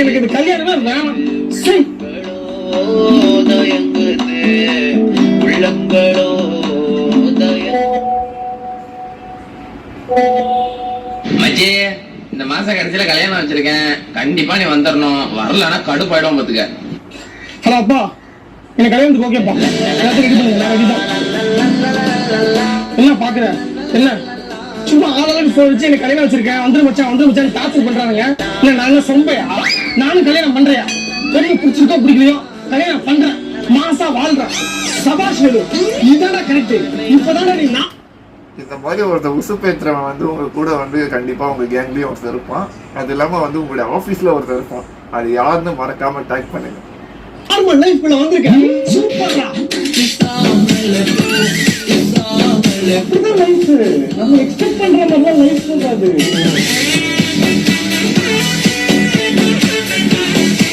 எனக்கு இந்த கல்யாணமே வேணாம். சரி. மச்சி, இந்த மாச கடைசியில கல்யாணம் வச்சிருக்கேன், கண்டிப்பா நீ வந்துடணும். வரலன்னா கடுப்பாயிடும் பாத்துக்க. ஹலோ அப்பா, எனக்கு கல்யாணத்துக்கு ஓகேப்பா. எல்லாத்தையும் ரெடி பண்ணுங்க, நான் ரெடி தான். என்ன பாக்குற? என்ன சும்மா ஆளாளுக்கு போன் வச்சு எனக்கு கல்யாணம் வச்சிருக்கேன், வந்துரு மச்சான் டார்ச்சர் பண்றானுங்க. இல்ல நான் என்ன சொம்பையா? நானும் கல்யாணம் பண்றியா? பெரிய பிடிச்சிருக்கோ பிடிக்கலையோ கல்யாணம் பண்றேன், மாசா வாழ்றேன். சபாஷ் வேலு, இதாடா கரெக்ட். இப்பதானே நீ நான் இந்த மாதிரி ஒருத்தர் உசுப்பேத்துறவன் வந்து உங்க கூட வந்து கண்டிப்பா உங்க கேங்லயும் ஒருத்தர் இருப்பான். அது இல்லாம வந்து உங்களுடைய ஆபீஸ்ல ஒருத்தர் இருப்பான். அது யாருன்னு மறக்காம டேக் பண்ணுங்க. நார்மல் லைஃப்ல வந்திருக்கேன். சூப்பர்டா. அப்படிதான் லைஃப். நம்ம எக்ஸ்பெக்ட் பண்ற மாதிரி லைஃப் அது.